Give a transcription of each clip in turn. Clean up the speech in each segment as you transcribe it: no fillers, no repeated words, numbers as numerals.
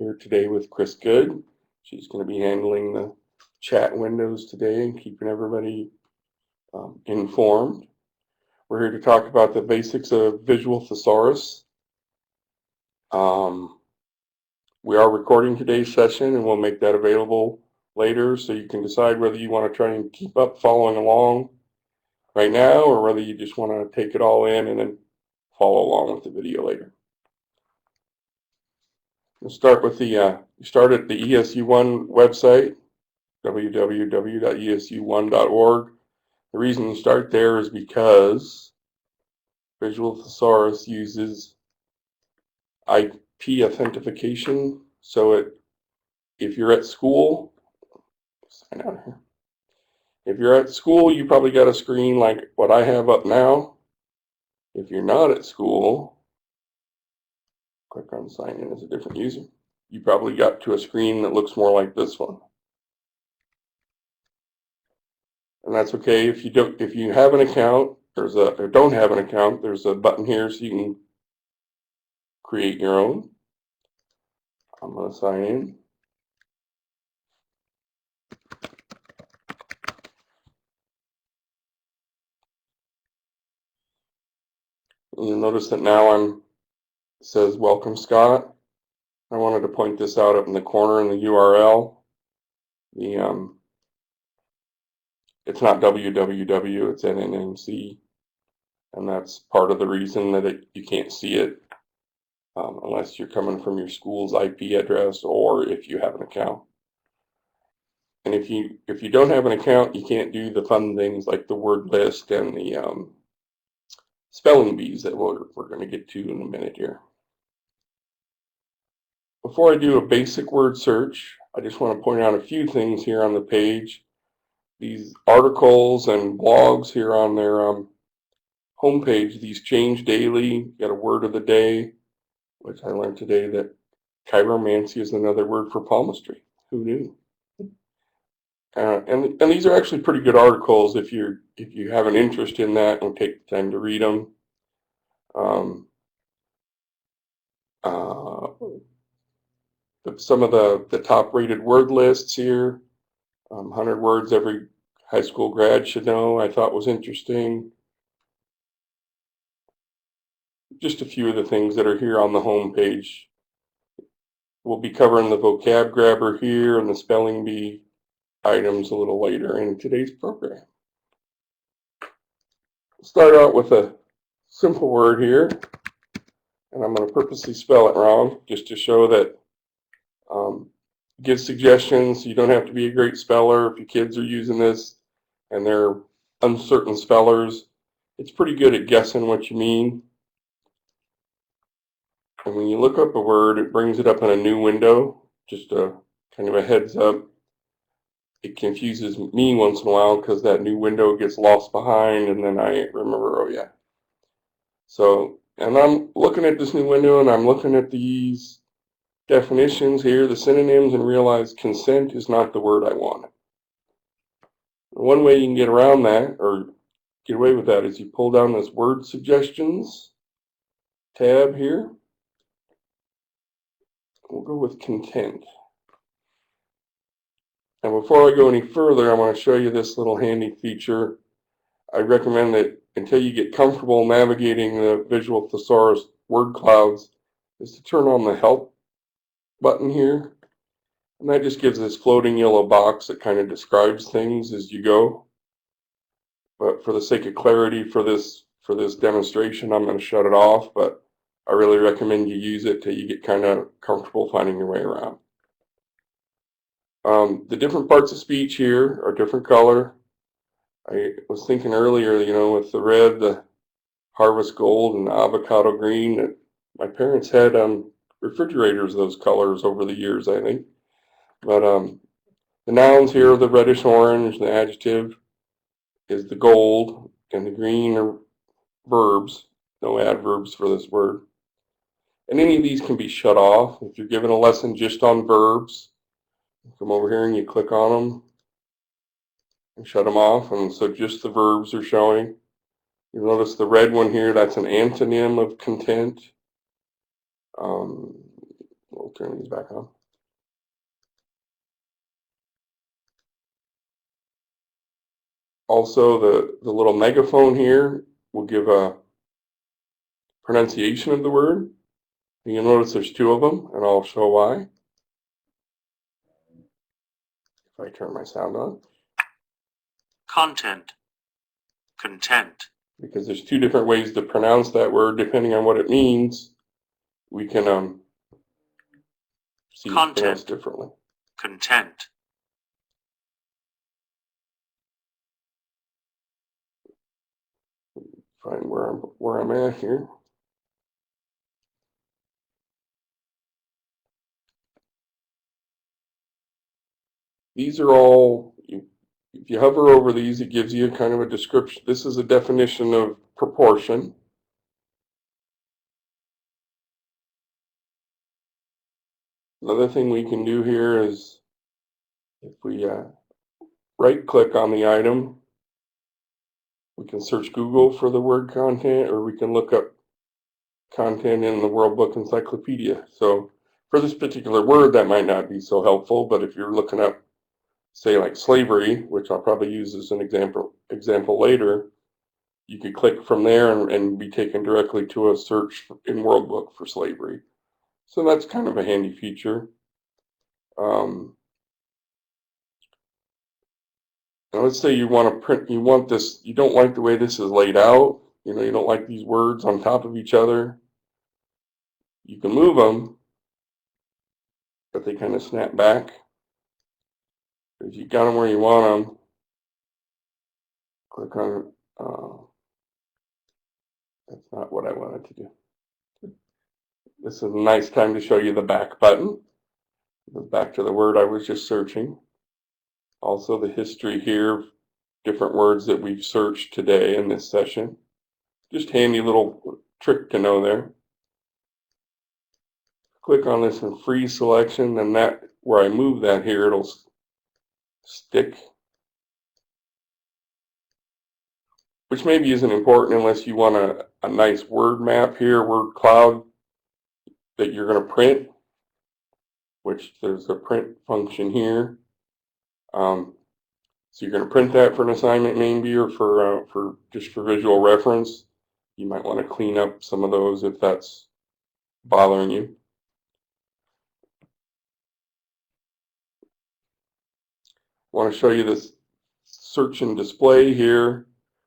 here today with Chris Good. She's going to be handling the chat windows today and keeping everybody informed. We're here to talk about the basics of Visual Thesaurus. We are recording today's session and we'll make that available later so you can decide whether you want to try and keep up following along right now or whether you just want to take it all in and then follow along with the video later. We'll start with you start at the ESU1 website, www.esu1.org. The reason you start there is because Visual Thesaurus uses IP authentication. So if you're at school, sign out here. If you're at school, you probably got a screen like what I have up now. If you're not at school, click on sign in as a different user. You probably got to a screen that looks more like this one. And that's okay if you don't. If you have an account, or don't have an account, there's a button here so you can create your own. I'm going to sign in. And you'll notice that now it says welcome Scott. I wanted to point this out up in the corner in the URL. It's not www, it's NNNC, and that's part of the reason that you can't see it unless you're coming from your school's IP address or if you have an account. And if you don't have an account, you can't do the fun things like the word list and the spelling bees that we're going to get to in a minute here. Before I do a basic word search, I just want to point out a few things here on the page. These articles and blogs here on their homepage, these change daily. You got a word of the day, which I learned today that chiromancy is another word for palmistry. Who knew? And these are actually pretty good articles if you have an interest in that and take the time to read them. Some of the top rated word lists here, 100 words every high school grad should know, I thought was interesting. Just a few of the things that are here on the home page. We'll be covering the Vocab Grabber here and the spelling bee items a little later in today's program. We'll start out with a simple word here, and I'm going to purposely spell it wrong just to show that give suggestions. You don't have to be a great speller. If your kids are using this and they're uncertain spellers, it's pretty good at guessing what you mean. And when you look up a word, it brings it up in a new window, just a kind of a heads up. It confuses me once in a while because that new window gets lost behind and then I remember, oh yeah. So, and I'm looking at this new window and I'm looking at these definitions here, the synonyms, and realize consent is not the word I wanted. One way you can get around that or get away with that is you pull down this word suggestions tab here. We'll go with content. And before I go any further, I want to show you this little handy feature. I recommend that until you get comfortable navigating the Visual Thesaurus word clouds is to turn on the help button here. And that just gives this floating yellow box that kind of describes things as you go. But for the sake of clarity for this demonstration, I'm going to shut it off, but I really recommend you use it till you get kind of comfortable finding your way around. The different parts of speech here are different color. I was thinking earlier, with the red, the harvest gold, and the avocado green, that my parents had refrigerators those colors over the years, I think. But the nouns here are the reddish orange, the adjective is the gold, and the green are verbs. No adverbs for this word. And any of these can be shut off. If you're given a lesson just on verbs, you come over here and you click on them and shut them off, and so just the verbs are showing. You'll notice the red one here, that's an antonym of content. We'll turn these back on. Also, the little megaphone here will give a pronunciation of the word. And you'll notice there's two of them, and I'll show why. If I turn my sound on. Content. Content. Because there's two different ways to pronounce that word depending on what it means. We can see it pronounced differently. Content. Find where I'm at here. These are all, if you hover over these, it gives you kind of a description. This is a definition of proportion. Another thing we can do here is, if we right-click on the item, we can search Google for the word content, or we can look up content in the World Book Encyclopedia. So for this particular word, that might not be so helpful, but if you're looking up, say, like slavery, which I'll probably use as an example later, you could click from there and be taken directly to a search in World Book for slavery. So that's kind of a handy feature. Now let's say you want to print, you want this, you don't like the way this is laid out, you don't like these words on top of each other. You can move them, but they kind of snap back. If you got them where you want them, click on, that's not what I wanted to do. This is a nice time to show you the back button. Back to the word I was just searching. Also the history here of different words that we've searched today in this session. Just handy little trick to know there. Click on this in freeze selection, and that, where I move that here, it'll stick. Which maybe isn't important unless you want a nice word map here, word cloud that you're going to print, which there's a print function here. So you're going to print that for an assignment maybe, or for just for visual reference. You might want to clean up some of those if that's bothering you. I want to show you this search and display here.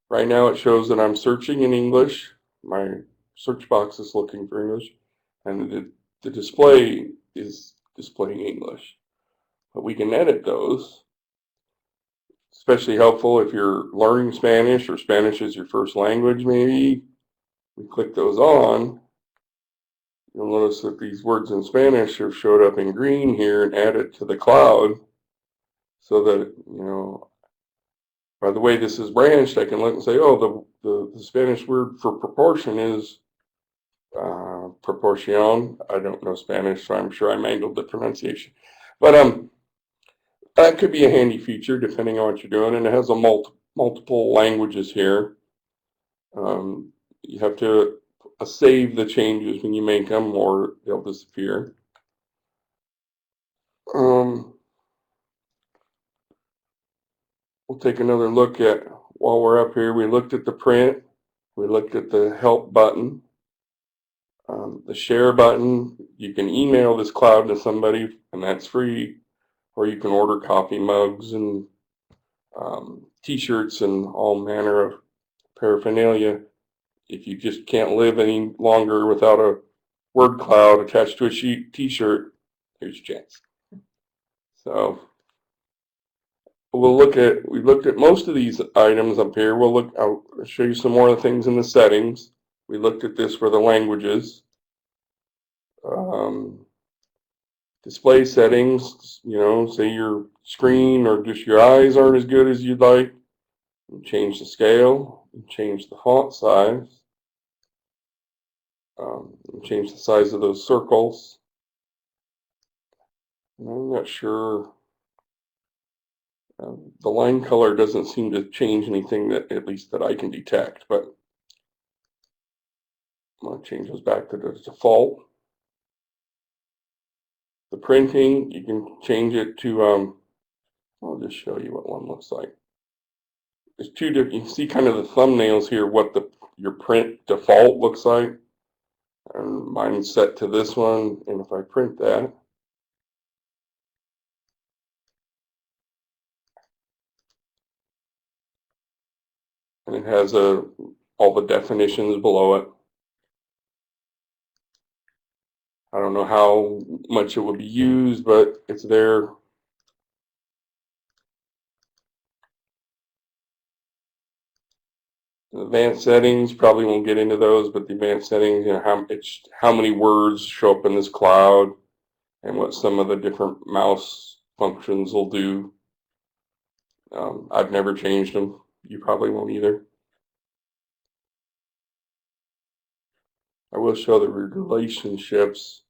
Right now it shows that I'm searching in English. My search box is looking for English, and the display is displaying English. But we can edit those. Especially helpful if you're learning Spanish, or Spanish is your first language maybe. We click those on. You'll notice that these words in Spanish have showed up in green here and added to the cloud, so that, by the way this is branched, I can look and say, oh, the Spanish word for proportion is proporción. I don't know Spanish, so I'm sure I mangled the pronunciation. But that could be a handy feature depending on what you're doing, and it has a multiple languages here. You have to save the changes when you make them, or they'll disappear. We'll take another look at, while we're up here, we looked at the print, we looked at the help button, the share button. You can email this cloud to somebody, and that's free. Or you can order coffee mugs and t-shirts and all manner of paraphernalia. If you just can't live any longer without a word cloud attached to a t-shirt, here's your chance. So we looked at most of these items up here. I'll show you some more of the things in the settings. We looked at this for the languages. Display settings, say your screen or just your eyes aren't as good as you'd like. You change the scale, you change the font size, you change the size of those circles. And I'm not sure, the line color doesn't seem to change anything that, at least that I can detect, but I'm going to change those back to the default. The printing, you can change it to, I'll just show you what one looks like. There's two different, you can see kind of the thumbnails here, what your print default looks like. And mine's set to this one, and if I print that, and it has all the definitions below it. I don't know how much it would be used, but it's there. The advanced settings, probably won't get into those, but the advanced settings, how many words show up in this cloud and what some of the different mouse functions will do. I've never changed them. You probably won't either. I will show the relationships.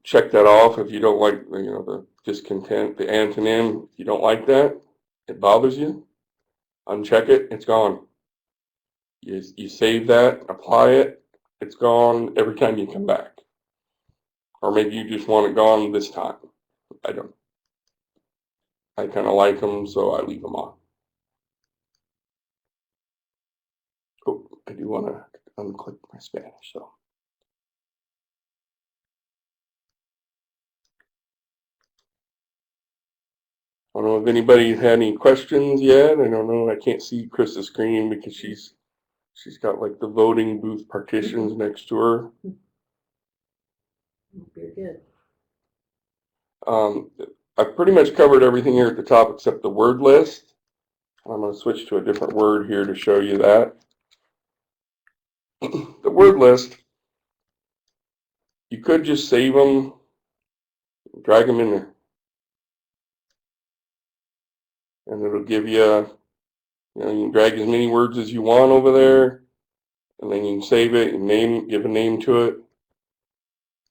Check that off if you don't like, the discontent, the antonym. If you don't like that, it bothers you, uncheck it, it's gone. You save that, apply it, it's gone every time you come back. Or maybe you just want it gone this time. I don't. I kind of like them, so I leave them on. Oh, I do want to unclick my Spanish, so. I don't know if anybody's had any questions yet. I don't know. I can't see Chris's screen because she's got like the voting booth partitions next to her. Very good. I've pretty much covered everything here at the top except the word list. I'm going to switch to a different word here to show you that. The word list, you could just save them, drag them in there. And it'll give you, you can drag as many words as you want over there, and then you can save it and give a name to it.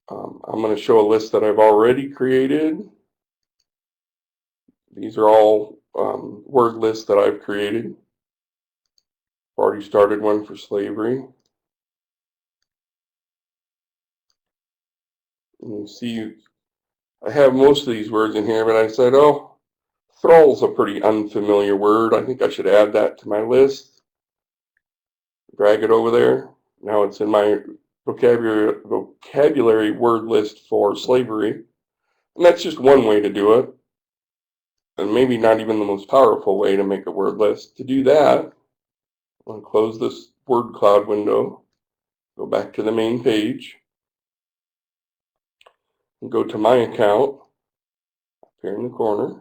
I'm going to show a list that I've already created. These are all word lists that I've created. I've already started one for slavery. And you see, I have most of these words in here, but I said, oh, thrall's a pretty unfamiliar word. I think I should add that to my list. Drag it over there. Now it's in my vocabulary word list for slavery. And that's just one way to do it. And maybe not even the most powerful way to make a word list. To do that, I'm going to close this word cloud window, go back to the main page, and go to my account up here in the corner.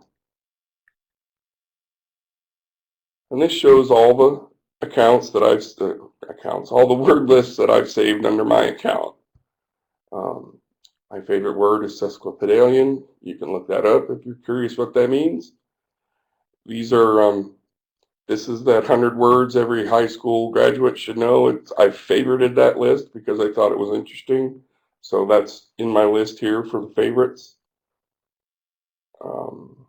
And this shows all the accounts that all the word lists that I've saved under my account. My favorite word is sesquipedalian. You can look that up if you're curious what that means. These are, this is that 100 words every high school graduate should know. I favorited that list because I thought it was interesting. So that's in my list here for the favorites. Go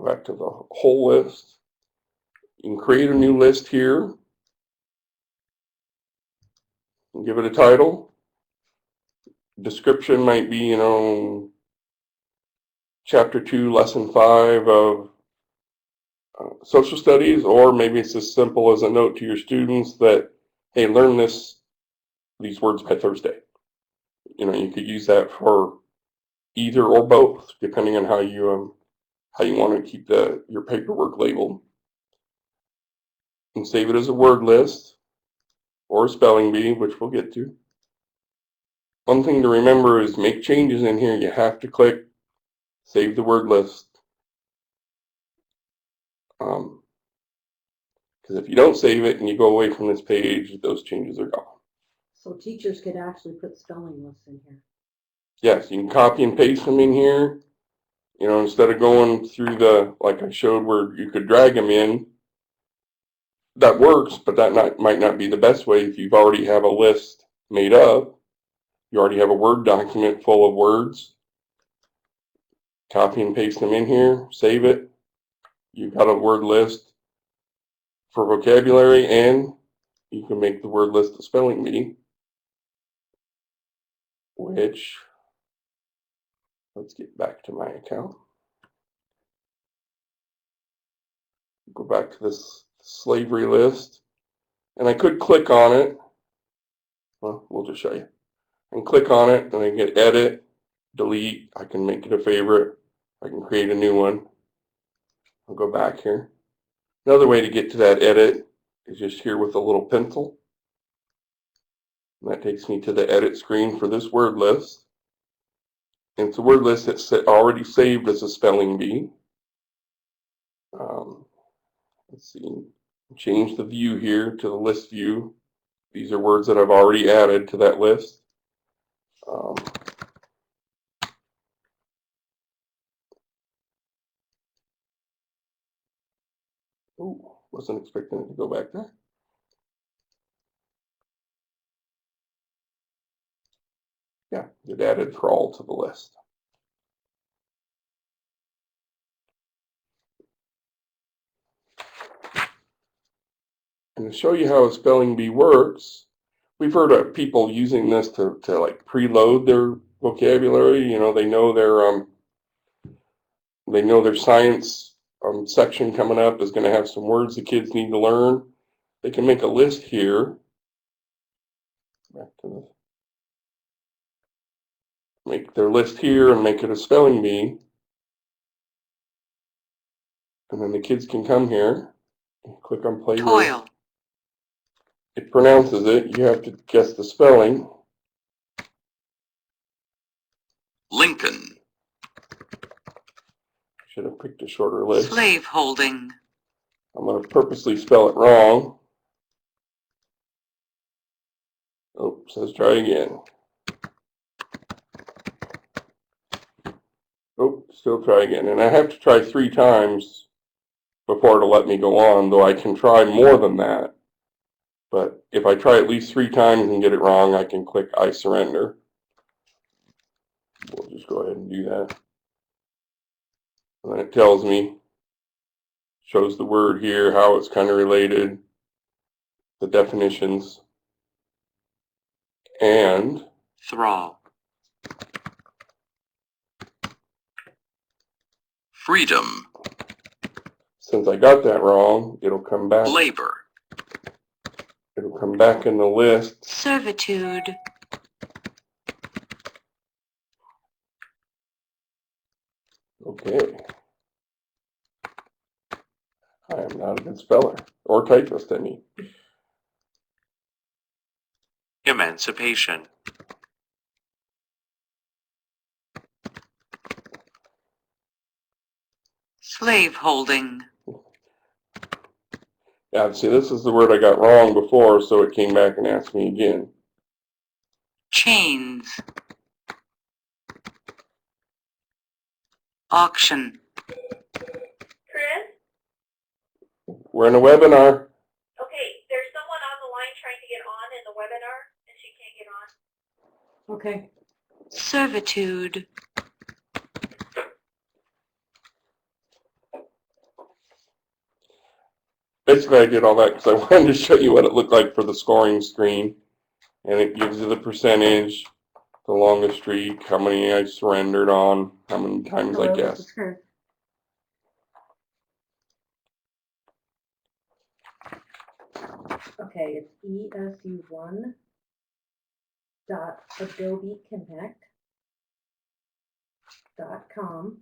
back to the whole list. You can create a new list here and give it a title. Description might be, Chapter 2, Lesson 5 of Social Studies, or maybe it's as simple as a note to your students that, hey, learn these words by Thursday. You could use that for either or both, depending on how you want to keep your paperwork labeled. And save it as a word list or a spelling bee, which we'll get to. One thing to remember is make changes in here. You have to click save the word list. Because if you don't save it and you go away from this page, those changes are gone. So teachers could actually put spelling lists in here. Yes, you can copy and paste them in here. Instead of going through like I showed where you could drag them in. That works, but that might not be the best way if you already have a list made up. You already have a Word document full of words. Copy and paste them in here, save it. You've got a word list for vocabulary, and you can make the word list a spelling bee, which Let's get back to my account. Go back to this slavery list, and I could click on it. Well, we'll just show you. And click on it, and I get edit, delete. I can make it a favorite. I can create a new one. I'll go back here. Another way to get to that edit is just here with a little pencil. And that takes me to the edit screen for this word list. And it's a word list that's already saved as a spelling bee. Let's see, change the view here to the list view. These are words that I've already added to that list. Oh, wasn't expecting it to go back there. Yeah, it added crawl to the list. And to show you how a spelling bee works, we've heard of people using this to like preload their vocabulary. You know, they know their science section coming up is going to have some words the kids need to learn. They can make a list here. Back to this. Make their list here and make it a spelling bee. And then the kids can come here and click on play. Toil. It pronounces it. You have to guess the spelling. Lincoln. Should have picked a shorter list. Slave holding. I'm going to purposely spell it wrong. Oh, says try again. Oh, still try again. And I have to try 3 times before it'll let me go on, though I can try more than that. But if I try at least 3 times and get it wrong, I can click I surrender. We'll just go ahead and do that. And then it tells me, shows the word here, how it's kind of related, the definitions, and Thrall. Freedom. Since I got that wrong, it'll come back. Labor. It'll come back in the list. Servitude. Okay. I am not a good speller or typist, I mean. Emancipation. Slave holding. Yeah, see, this is the word I got wrong before, so it came back and asked me again. Chains. Auction. Chris? We're in a webinar. Okay, there's someone on the line trying to get on in the webinar, and she can't get on. Okay. Servitude. Basically, I did all that because I wanted to show you what it looked like for the scoring screen. And it gives you the percentage, the longest streak, how many I surrendered on, how many times I Hello, guessed. this is Chris. Okay, it's esu1.adobeconnect.com.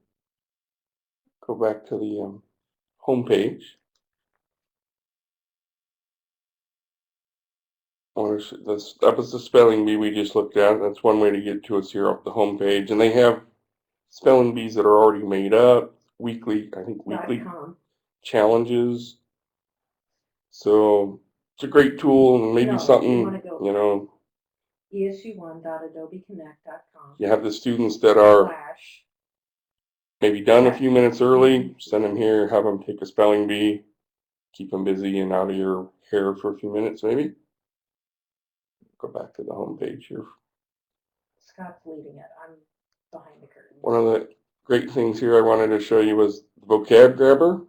Go back to the home page. That was the spelling bee we just looked at. That's one way to get to us here off the home page. And they have spelling bees that are already made up, weekly .com. challenges. So it's a great tool and maybe No, something, you wanna go- you know, esu1.adobeconnect.com. you have the students that are Slash. maybe done a few minutes early, send them here, have them take a spelling bee, keep them busy and out of your hair for a few minutes maybe. Go back to the home page here. Scott's leading it. I'm behind the curtain. One of the great things here I wanted to show you was the Vocab Grabber.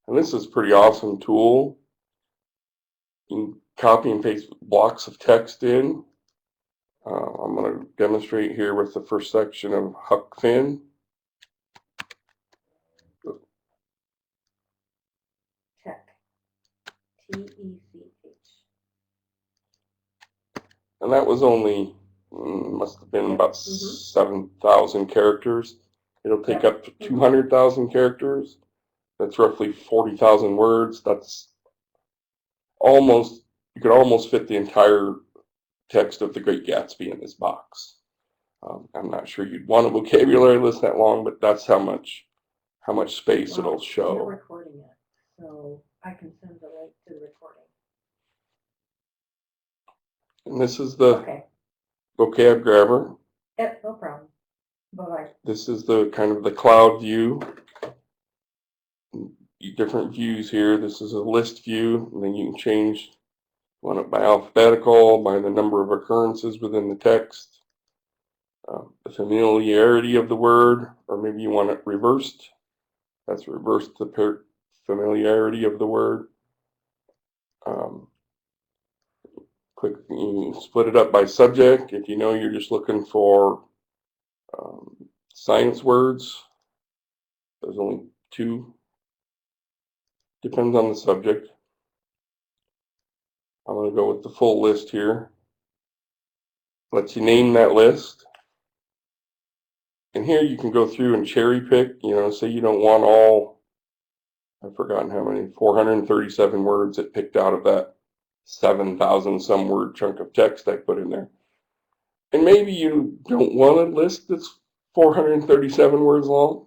And this is a pretty awesome tool. You can copy and paste blocks of text in. I'm going to demonstrate here with the first section of Huck Finn. Tech. T-E-C-H. And that was only, must have been about 7,000 characters. It'll take up to 200,000 characters. That's roughly 40,000 words. That's almost, you could almost fit the entire text of The Great Gatsby in this box. I'm not sure you'd want a vocabulary list that long, but that's how much space it'll You're show. recording it, so I can send the link to the recording. And this is the Okay. Vocab Grabber. Yep, no problem. Bye-bye. This is the kind of the cloud view. Different views here. This is a list view, and then you can change, want it by alphabetical, by the number of occurrences within the text, the familiarity of the word, or maybe you want it reversed. That's reversed the familiarity of the word. Click, you can split it up by subject. If you know you're just looking for science words, there's only 2. Depends on the subject. I'm going to go with the full list here. Lets you name that list. And here you can go through and cherry pick, say you don't want all, I've forgotten how many, 437 words it picked out of that 7,000 some word chunk of text I put in there. And maybe you don't want a list that's 437 words long.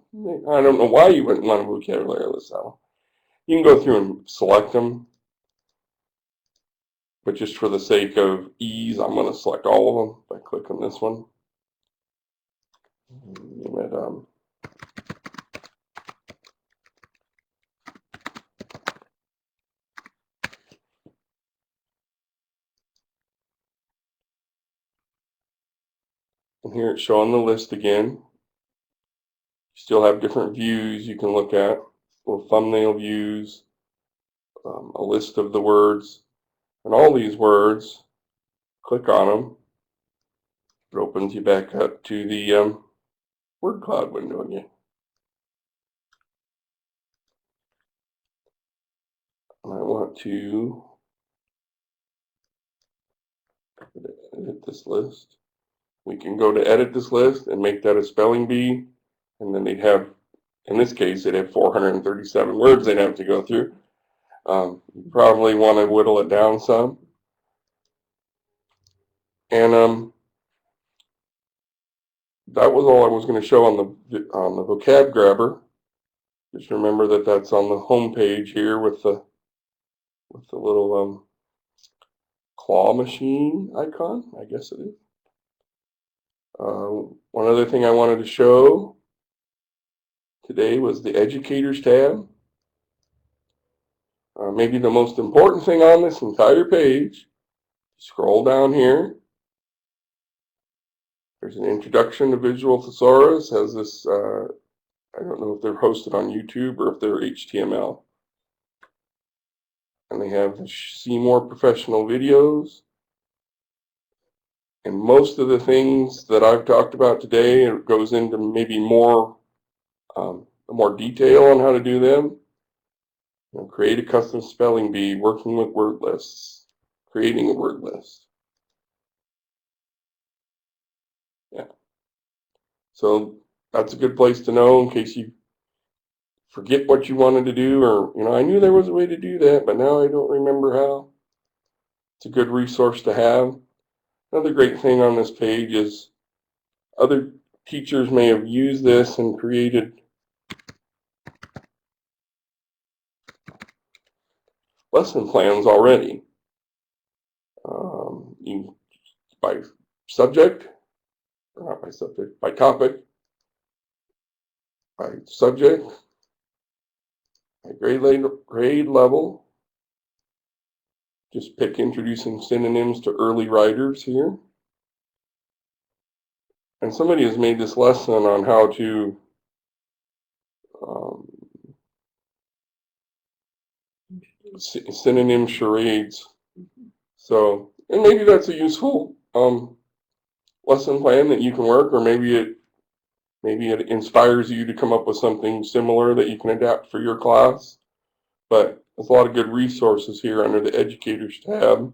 I don't know why you wouldn't want a vocabulary list that long. You can go through and select them. But just for the sake of ease, I'm going to select all of them by clicking this one. And here it's showing the list again. You still have different views you can look at, little thumbnail views, a list of the words. And all these words, click on them. It opens you back up to the word cloud window again. And I want to edit this list. We can go to edit this list and make that a spelling bee. And then they'd have, in this case, they'd have 437 words they'd have to go through. You probably want to whittle it down some. And that was all I was going to show on the Vocab Grabber. Just remember that that's on the home page here with the little claw machine icon, I guess it is. One other thing I wanted to show today was the Educators tab. Maybe the most important thing on this entire page. Scroll down here. There's an introduction to Visual Thesaurus. Has this, I don't know if they're hosted on YouTube or if they're HTML. And they have the See More professional videos. And most of the things that I've talked about today, it goes into maybe more detail on how to do them. Create a custom spelling bee, working with word lists, creating a word list. Yeah. So that's a good place to know in case you forget what you wanted to do, or, I knew there was a way to do that, but now I don't remember how. It's a good resource to have. Another great thing on this page is other teachers may have used this and created lesson plans already. By subject, or not by subject, by topic, by subject, by grade level. Just pick introducing synonyms to early writers here. And somebody has made this lesson on how to synonym charades. So, and maybe that's a useful lesson plan that you can work, or maybe it inspires you to come up with something similar that you can adapt for your class. But there's a lot of good resources here under the Educators tab.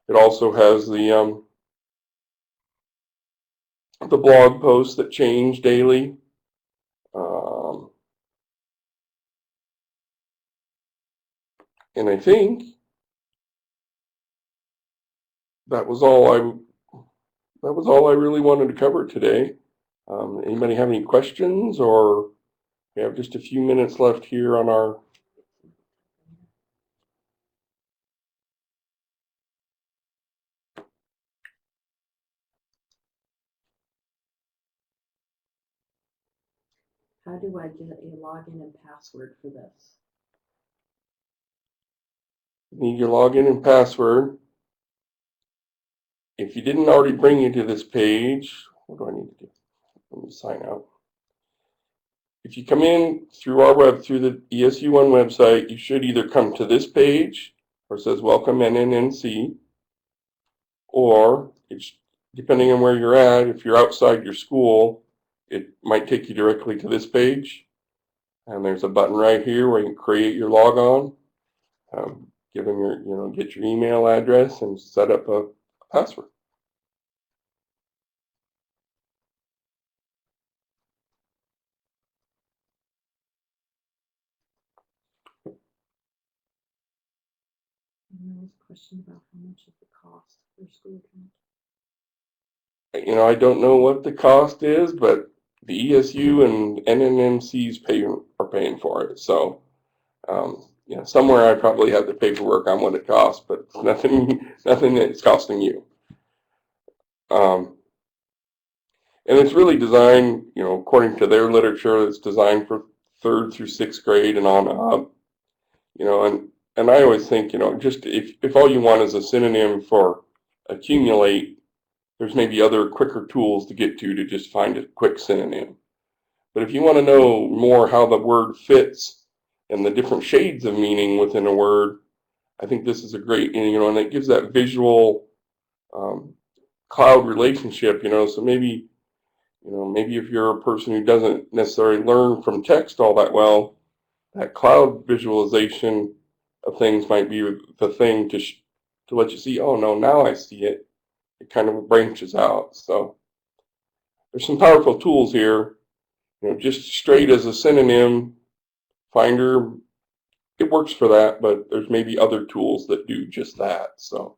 It also has the blog posts that change daily. And I think that was all I really wanted to cover today. Anybody have any questions, or we have just a few minutes left here on our. How do I get a login and password for this? Need your login and password. If you didn't already bring you to this page, what do I need to do? Let me sign out. If you come in through the ESU1 website, you should either come to this page where it says Welcome NNNC, or it's depending on where you're at. If you're outside your school, it might take you directly to this page. And there's a button right here where you can create your logon, give them your, get your email address and set up a password. And there was a question about how much is the cost for school account. I don't know what the cost is, but the ESU and NNMCs are paying for it. So, somewhere I probably have the paperwork on what it costs, but it's nothing that's costing you. And it's really designed, according to their literature, it's designed for 3rd through 6th grade and on up. And I always think, just if all you want is a synonym for accumulate, there's maybe other quicker tools to get to just find a quick synonym. But if you want to know more how the word fits and the different shades of meaning within a word, I think this is a great, and it gives that visual cloud relationship, so maybe if you're a person who doesn't necessarily learn from text all that well, that cloud visualization of things might be the thing to let you see, oh no, now I see it. It kind of branches out. So there's some powerful tools here. Just straight as a synonym finder, it works for that, but there's maybe other tools that do just that. So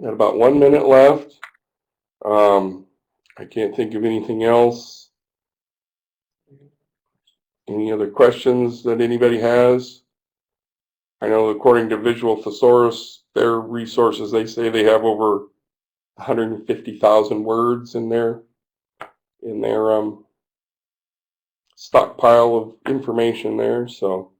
got about 1 minute left. I can't think of anything else. Any other questions that anybody has? I know according to Visual Thesaurus, their resources, they say they have over 150,000 words in their stockpile of information there. So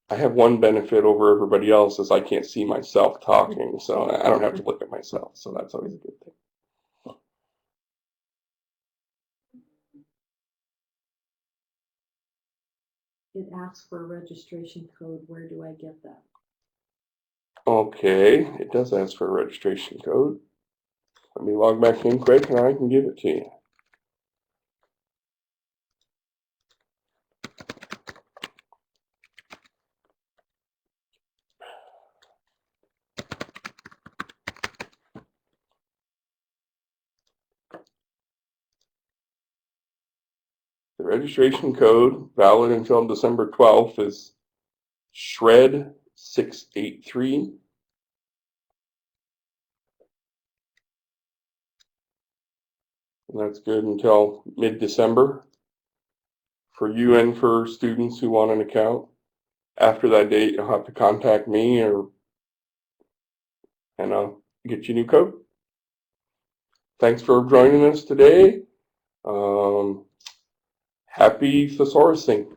I have one benefit over everybody else is I can't see myself talking, so I don't have to look at myself. So that's always a good thing. It asks for a registration code. Where do I get that? Okay, it does ask for a registration code. Let me log back in quick and I can give it to you. The registration code, valid until December 12th, is SHRED683. And that's good until mid-December for you and for students who want an account. After that date, you'll have to contact me and I'll get you a new code. Thanks for joining us today. Happy thesaurusing.